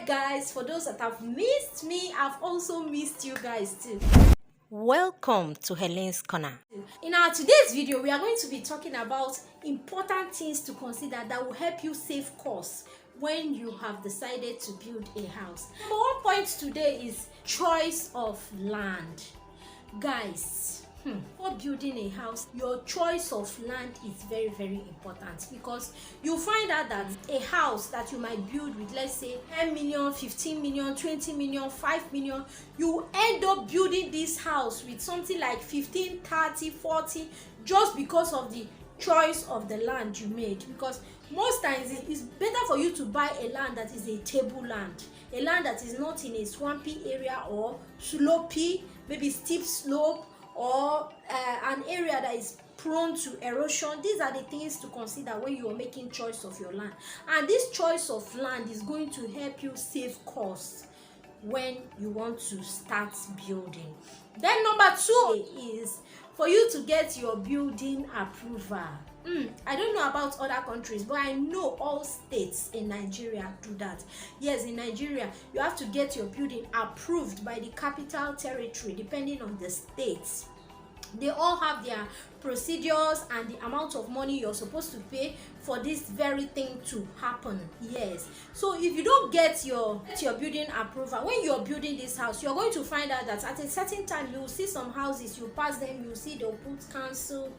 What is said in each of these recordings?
guys, for those that have missed me, I've also missed you guys too. Welcome to Helene's Corner. In our today's video, we are going to be talking about important things to consider that will help you save costs when you have decided to build a house. Number one point today is choice of land. Guys, for building a house, your choice of land is very, very important, because you find out that a house that you might build with, let's say 10 million, 15 million, 20 million, 5 million, you end up building this house with something like 15, 30, 40, just because of the choice of the land you made. Because most times it's better for you to buy a land that is a table land, a land that is not in a swampy area or slopey, maybe steep slope, or an area that is prone to erosion. These are the things to consider when you are making choice of your land, and this choice of land is going to help you save costs when you want to start building. Then number two is for you to get your building approval. I don't know about other countries, but I know all states in Nigeria do that. Yes, in Nigeria, you have to get your building approved by the capital territory, depending on the states. They all have their procedures and the amount of money you're supposed to pay for this very thing to happen. Yes, so if you don't get your building approval when you're building this house, you're going to find out that at a certain time you will see some houses, you pass them, you see they'll put cancel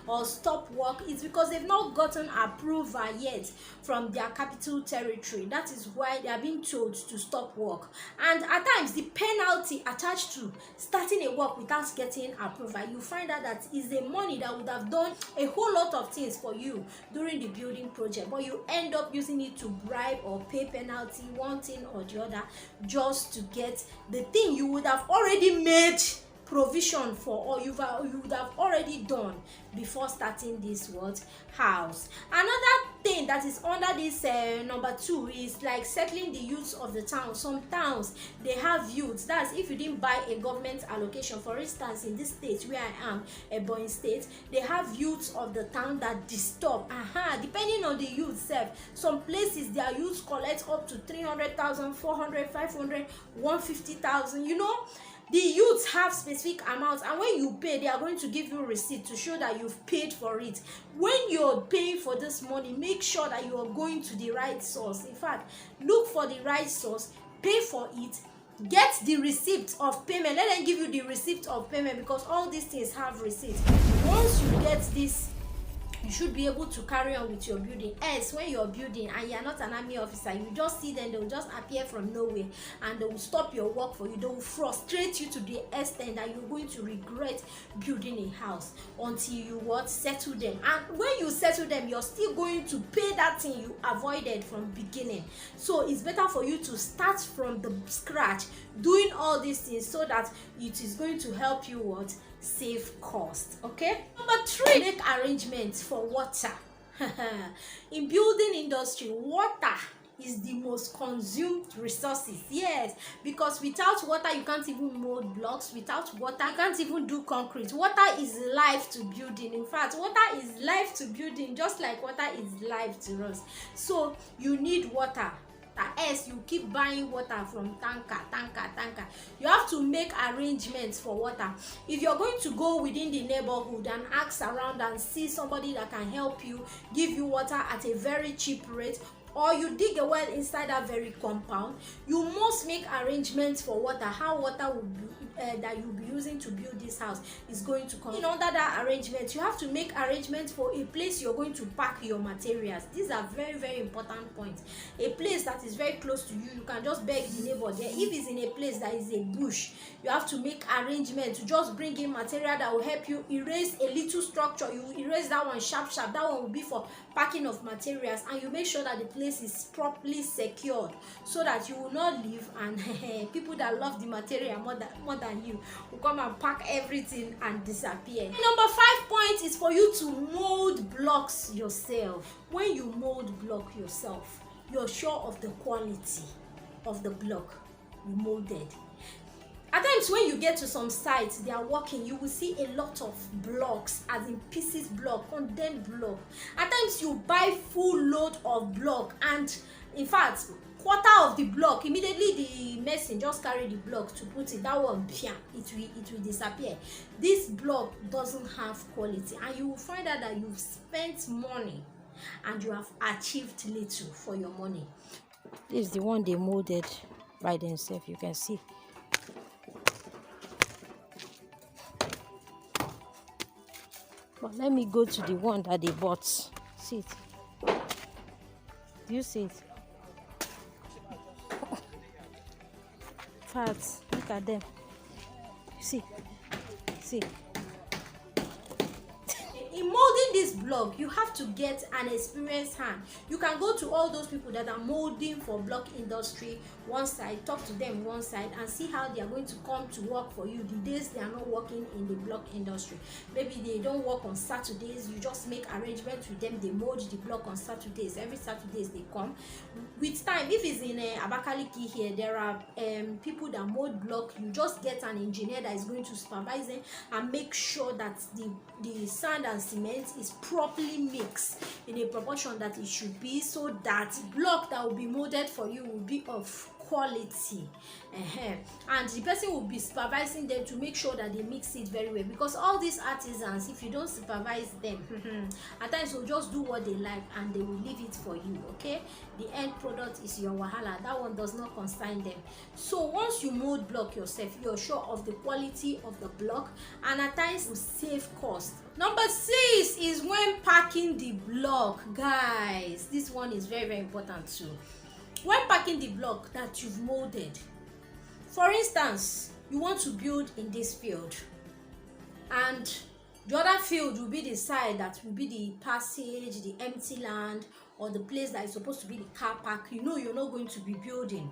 or stop work. It's because they've not gotten approval yet from their capital territory. That is why they are being told to stop work. And at times the penalty attached to starting a work without getting approval, you find out that is the money that would have done a whole lot of things for you during the building project, but you end up using it to bribe or pay penalty, one thing or the other, just to get the thing you would have already made provision for, or you would have already done before starting this house. Another thing that is under this number two is like settling the youths of the town. Some towns, they have youths. That's if you didn't buy a government allocation. For instance, in this state where I am, Ebonyi State, they have youths of the town that disturb. Depending on the youth self, some places their youths collect up to 300,000, 400, 500, 150,000. You know, the youths have specific amounts, and when you pay, they are going to give you a receipt to show that you've paid for it. When you're paying for this money, make sure that you are going to the right source. In fact, look for the right source, pay for it, get the receipt of payment. Let them give you the receipt of payment, because all these things have receipts. Once you get this, you should be able to carry on with your building. Else, when you're building and you're not an army officer, you just see them, they will just appear from nowhere and they will stop your work for you. They will frustrate you to the extent that you're going to regret building a house until you settle them. And when you settle them, you're still going to pay that thing you avoided from beginning. So it's better for you to start from the scratch doing all these things, so that it is going to help you save cost. Okay, number three, make arrangements for water. In building industry, water is the most consumed resources. Yes, because without water you can't even mold blocks. Without water you can't even do concrete. Water is life to building. In fact, water is life to building, just like water is life to us. So you need water. Else you keep buying water from tanker. You have to make arrangements for water. If you're going to go within the neighborhood and ask around and see somebody that can help you give you water at a very cheap rate, or you dig a well inside that very compound, you must make arrangements for water. How water will be that you'll be using to build this house is going to come in under that arrangement. You have to make arrangements for a place you're going to pack your materials. These are very, very important points. A place that is very close to you, you can just beg the neighbor there. If it's in a place that is a bush, you have to make arrangements to just bring in material that will help you erase a little structure. You erase that one sharp. That one will be for packing of materials, and you make sure that the place is properly secured, so that you will not leave and people that love the material more than you will come and pack everything and disappear. Number 5 point is for you to mold blocks yourself. When you mold block yourself, you're sure of the quality of the block you molded. At times when you get to some sites they are working, you will see a lot of blocks, as in pieces block, condemned block. At times you buy full load of block and In fact, quarter of the block, immediately the mason just carry the block to put it, that one it will disappear. This block doesn't have quality, and you will find out that you've spent money and you have achieved little for your money. This is the one they molded by themselves, you can see. But let me go to the one that they bought. See it? Do you see it? Fats, look at them. See? In molding this block, you have to get an experienced hand. You can go to all those people that are molding for block industry one side, talk to them one side, and see how they are going to come to work for you the days they are not working in the block industry. Maybe they don't work on Saturdays, you just make arrangements with them, they mold the block on Saturdays. Every Saturdays they come. With time, if it's in Abakaliki here, there are people that mold block. You just get an engineer that is going to supervise them and make sure that the sand and cement is properly mixed in a proportion that it should be, so that block that will be molded for you will be of quality. And the person will be supervising them to make sure that they mix it very well, because all these artisans, if you don't supervise them, at times will just do what they like and they will leave it for you. Okay, the end product is your wahala. That one does not concern them. So once you mold block yourself, you're sure of the quality of the block, and at times will save cost. Number 6 is when packing the block. Guys, this one is very, very important too. When packing the block that you've molded, for instance, you want to build in this field, and the other field will be the side that will be the passage, the empty land, or the place that is supposed to be the car park. You know you're not going to be building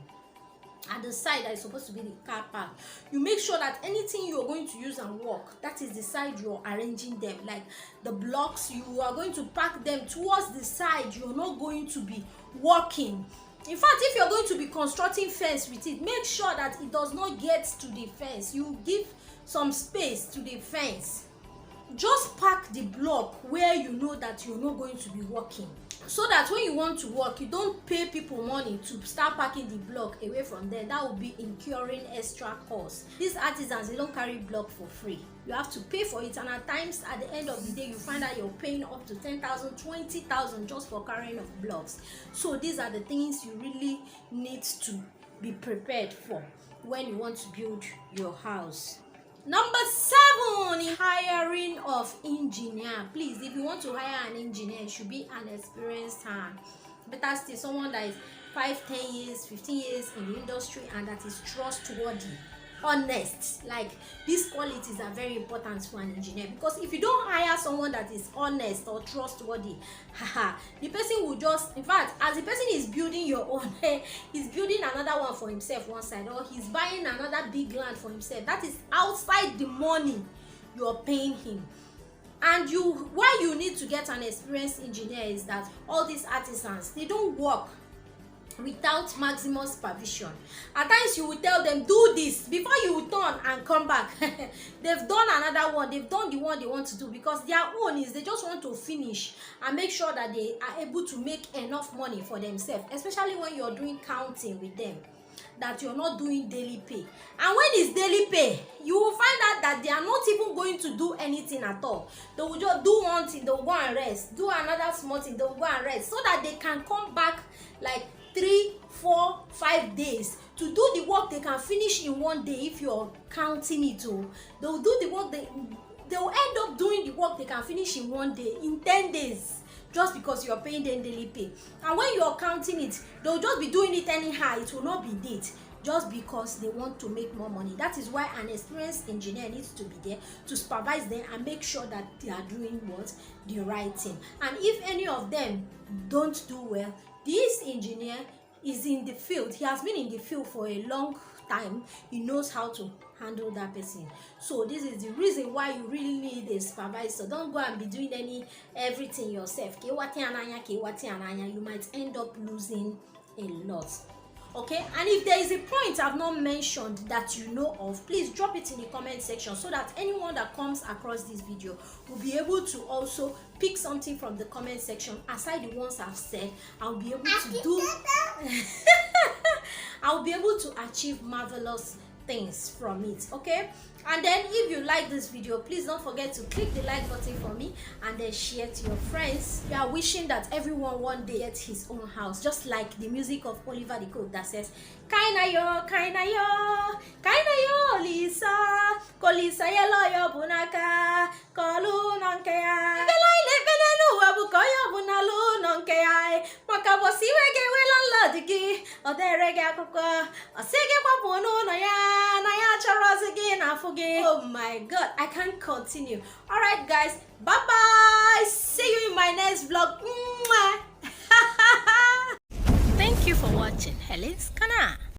at the side that is supposed to be the car park. You make sure that anything you're going to use and work, that is the side you're arranging them. Like the blocks, you are going to pack them towards the side you're not going to be walking. In fact, if you're going to be constructing fence with it, make sure that it does not get to the fence. You give some space to the fence. Just pack the block where you know that you're not going to be walking, so that when you want to work, you don't pay people money to start packing the block away from there. That will be incurring extra costs. These artisans, they don't carry block for free. You have to pay for it, and at times at the end of the day you find out you're paying up to 10,000, 20,000 just for carrying of blocks. So these are the things you really need to be prepared for when you want to build your house. Number 7, hiring of engineer. Please, if you want to hire an engineer, it should be an experienced hand. Better still, someone that is 5, 10 years, 15 years in the industry, and that is trustworthy, honest. Like, these qualities are very important for an engineer, because if you don't hire someone that is honest or trustworthy, the person will just, in fact, as the person is building your own, he's building another one for himself one side, or he's buying another big land for himself. That is outside the money you're paying him. And why you need to get an experienced engineer is that all these artisans, they don't work without maximum supervision. At times you will tell them, do this, before you will turn and come back they've done another one, they've done the one they want to do, because their own is they just want to finish and make sure that they are able to make enough money for themselves, especially when you're doing counting with them, that you're not doing daily pay. And when it's daily pay, you will find out that they are not even going to do anything at all. They will just do one thing, they'll go and rest, do another small thing, they'll go and rest, so that they can come back like 3, 4, 5 days to do the work they can finish in one day. If you're counting it, they'll do the work, they'll end up doing the work they can finish in one day in 10 days, just because you're paying them daily pay. And when you're counting it, they'll just be doing it anyhow. It will not be date, just because they want to make more money. That is why an experienced engineer needs to be there to supervise them and make sure that they are doing what? The right thing. And if any of them don't do well, this engineer is in the field. He has been in the field for a long time. He knows how to handle that person. So this is the reason why you really need a supervisor. Don't go and be doing everything yourself. You might end up losing a lot. Okay, and if there is a point I've not mentioned that you know of, please drop it in the comment section so that anyone that comes across this video will be able to also pick something from the comment section aside the ones I've said. I'll be able to do I'll be able to achieve marvelous things from it. Okay, and then if you like this video, please don't forget to click the like button for me and then share to your friends. We are wishing that everyone one day gets his own house, just like the music of Oliver the Goat that says kaina yo lisa kolisa yelo yo bunaka kolu nonkeya belaile benenu wabuko yo bunalu nonkeya makabo siwege welalodigi oderege akoko osege kwa bunu no ya charozigi na fugi. Oh my god, I can't continue. All right guys, bye bye, see you in my next vlog. Thank you for watching Helen's Corner.